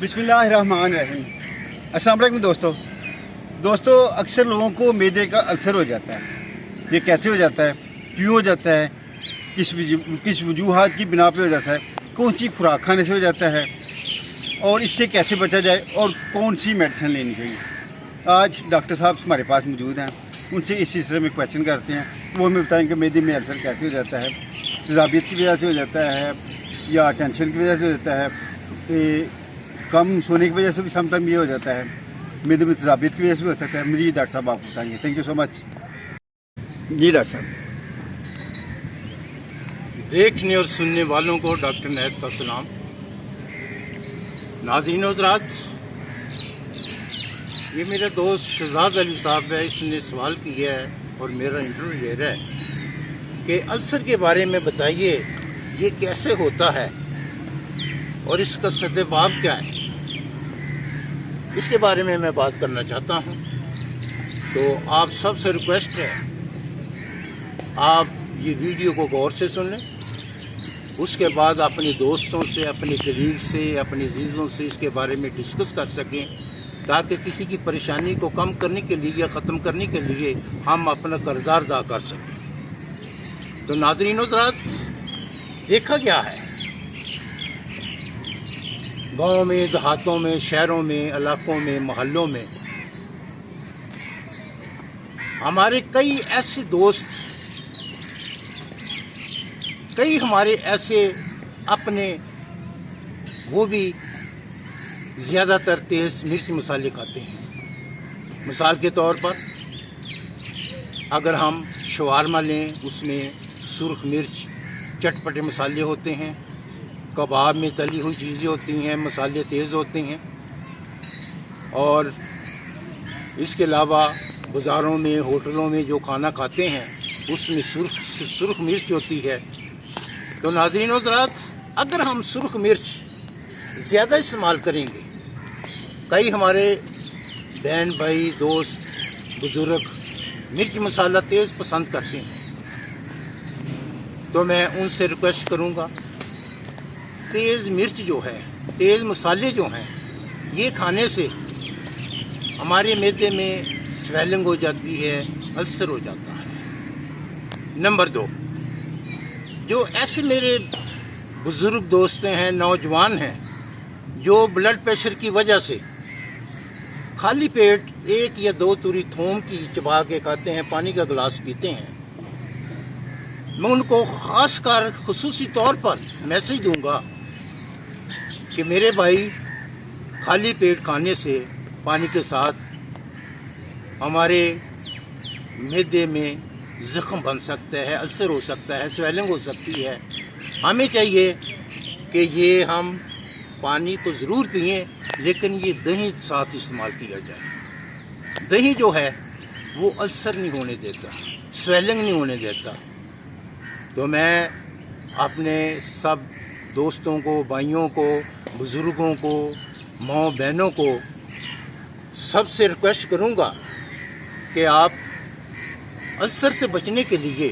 बिस्मिल्लाहिर्रहमानिर्रहीम। अस्सलाम वालेकुम दोस्तों, अक्सर लोगों को मैदे का अल्सर हो जाता है। ये कैसे हो जाता है, क्यों हो जाता है, किस वजूहात की बिना पे हो जाता है, कौन सी खुराक खाने से हो जाता है और इससे कैसे बचा जाए और कौन सी मेडिसिन लेनी चाहिए। आज डॉक्टर साहब हमारे पास मौजूद हैं, उनसे इस सिलसिले में क्वेश्चन करते हैं। वो हमें बताएंगे मैदे में अल्सर कैसे हो जाता है, तजाबियत की वजह से हो जाता है या टेंशन की वजह से हो जाता है, कम सोने की वजह से भी समटाइम ये हो जाता है, मैदे में तजाबियत की वजह से भी हो सकता है। मज़ीद डॉक्टर साहब आपको बताएंगे। Thank you so much. जी डॉक्टर साहब। देखने और सुनने वालों को डॉक्टर नैद का सलाम। नाज़रीन हज़रात, ये मेरा दोस्त शहजाद अली साहब है, इसने सवाल किया है और मेरा इंटरव्यू ले रहा है कि अल्सर के बारे में बताइए, ये कैसे होता है और इसका सद्देबाब क्या है। इसके बारे में मैं बात करना चाहता हूँ। तो आप सबसे रिक्वेस्ट है, आप ये वीडियो को गौर से सुन लें, उसके बाद अपने दोस्तों से, अपने कलीग से, अपने अजीज़ों से इसके बारे में डिस्कस कर सकें, ताकि किसी की परेशानी को कम करने के लिए या ख़त्म करने के लिए हम अपना किरदार अदा कर सकें। तो नाज़रीन हज़रात, देखा क्या है, गाँव में, देहातों में, शहरों में, इलाकों में, मोहल्लों में हमारे कई ऐसे दोस्त, कई हमारे ऐसे अपने, वो भी ज़्यादातर तेज़ मिर्च मसाले खाते हैं। मिसाल के तौर पर अगर हम शवारमा लें, उसमें सुर्ख मिर्च, चटपटे मसाले होते हैं, कबाब में तली हुई चीज़ें होती हैं, मसाले तेज़ होते हैं। और इसके अलावा बाज़ारों में, होटलों में जो खाना खाते हैं उसमें सुर्ख मिर्च होती है। तो नाज़रीन हज़रात, अगर हम सुर्ख मिर्च ज़्यादा इस्तेमाल करेंगे, कई हमारे बहन भाई, दोस्त, बुज़ुर्ग मिर्च मसाला तेज़ पसंद करते हैं, तो मैं उनसे रिक्वेस्ट करूँगा, तेज़ मिर्च जो है, तेज़ मसाले जो हैं, ये खाने से हमारे मैदे में स्वेलिंग हो जाती है, अल्सर हो जाता है। नंबर 2, जो ऐसे मेरे बुज़ुर्ग दोस्त हैं, नौजवान हैं, जो ब्लड प्रेशर की वजह से खाली पेट 1 या 2 तुरी थूम की चबा के खाते हैं, पानी का गिलास पीते हैं, मैं उनको ख़ास कर खुसूसी तौर पर मैसेज दूंगा कि मेरे भाई, खाली पेट खाने से पानी के साथ हमारे मैदे में ज़ख्म बन सकता है, अल्सर हो सकता है, स्वेलिंग हो सकती है। हमें चाहिए कि ये हम पानी तो ज़रूर पिएं, लेकिन ये दही साथ इस्तेमाल किया जाए। दही जो है वो अल्सर नहीं होने देता, स्वेलिंग नहीं होने देता। तो मैं अपने सब दोस्तों को, भाइयों को, बुज़ुर्गों को, माँ बहनों को सबसे रिक्वेस्ट करूँगा कि आप अल्सर से बचने के लिए,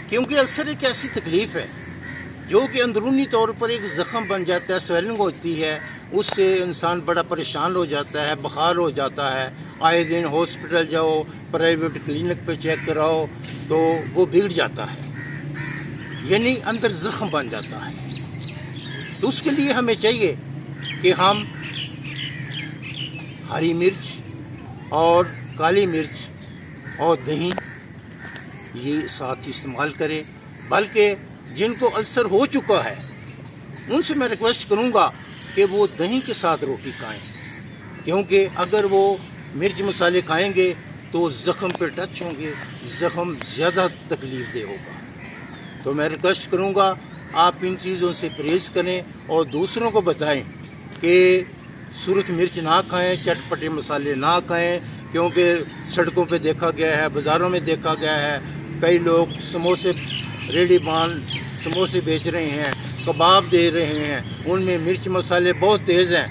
क्योंकि अल्सर एक ऐसी तकलीफ़ है जो कि अंदरूनी तौर पर एक ज़ख़म बन जाता है, स्वेलिंग होती है, उससे इंसान बड़ा परेशान हो जाता है, बुखार हो जाता है, आए दिन हॉस्पिटल जाओ, प्राइवेट क्लिनिक पे चेक कराओ तो वो बिगड़ जाता है, यानी अंदर ज़ख़म बन जाता है। तो उसके लिए हमें चाहिए कि हम हरी मिर्च और काली मिर्च और दही ये साथ इस्तेमाल करें। बल्कि जिनको अल्सर हो चुका है उनसे मैं रिक्वेस्ट करूँगा कि वो दही के साथ रोटी खाएं, क्योंकि अगर वो मिर्च मसाले खाएंगे तो ज़ख़म पे टच होंगे, ज़ख़म ज़्यादा तकलीफ़ दे होगा। तो मैं रिक्वेस्ट करूँगा आप इन चीज़ों से परहेज़ करें और दूसरों को बताएं कि सुर्ख मिर्च ना खाएं, चटपटे मसाले ना खाएं, क्योंकि सड़कों पे देखा गया है, बाज़ारों में देखा गया है, कई लोग समोसे रेडी बांध समोसे बेच रहे हैं, कबाब दे रहे हैं, उनमें मिर्च मसाले बहुत तेज़ हैं।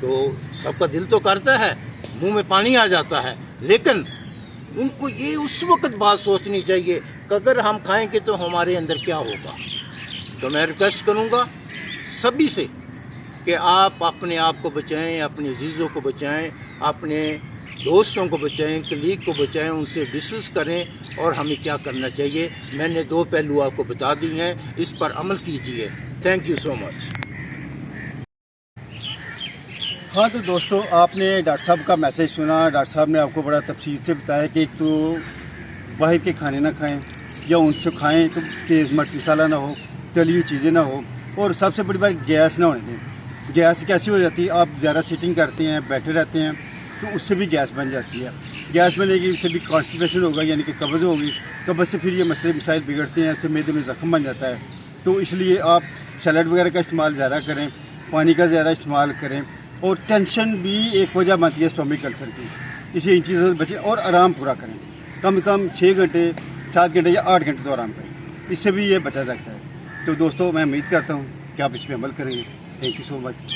तो सबका दिल तो करता है, मुंह में पानी आ जाता है, लेकिन उनको ये उस वक्त बात सोचनी चाहिए कि अगर हम खाएंगे तो हमारे अंदर क्या होगा। तो मैं रिक्वेस्ट करूँगा सभी से کہ آپ اپنے آپ کو بچائیں، اپنے عزیزوں کو بچائیں، اپنے دوستوں کو بچائیں، کلیگ کو بچائیں، ان سے ڈسکس کریں اور ہمیں کیا کرنا چاہیے. میں نے 2 پہلو آپ کو بتا دی ہیں، اس پر عمل کیجیے. تھینک یو سو مچ. ہاں تو دوستو، آپ نے ڈاکٹر صاحب کا میسیج سنا. ڈاکٹر صاحب نے آپ کو بڑا تفصیل سے بتایا کہ ایک تو باہر کے کھانے نہ کھائیں، یا ان سے کھائیں تو تیز مرچ مسالہ نہ ہو، تلی ہوئی چیزیں نہ ہو، اور سب سے بڑی بات گیس نہ ہونے دیں. گیس کیسی ہو جاتی ہے؟ آپ زیادہ سیٹنگ کرتے ہیں، بیٹھے رہتے ہیں، تو اس سے بھی گیس بن جاتی ہے. گیس بنے گی، اس سے بھی کانسٹیپیشن ہوگا، یعنی کہ قبض ہوگی. قبض سے پھر یہ مسئلے مسائل بگڑتے ہیں، اس سے معدے میں زخم بن جاتا ہے. تو اس لیے آپ سیلڈ وغیرہ کا استعمال زیادہ کریں، پانی کا زیادہ استعمال کریں. اور ٹینشن بھی ایک وجہ بنتی ہے اسٹومک کلسر کی، اس لیے ان چیزوں سے بچیں اور آرام پورا کریں. کم کم 6 گھنٹے 7 گھنٹے یا 8 گھنٹے تو آرام کریں، اس سے بھی یہ بچا سکتا ہے. تو دوستو، میں امید کرتا ہوں کہ آپ اس پہ عمل کریں گے. Thank you so much.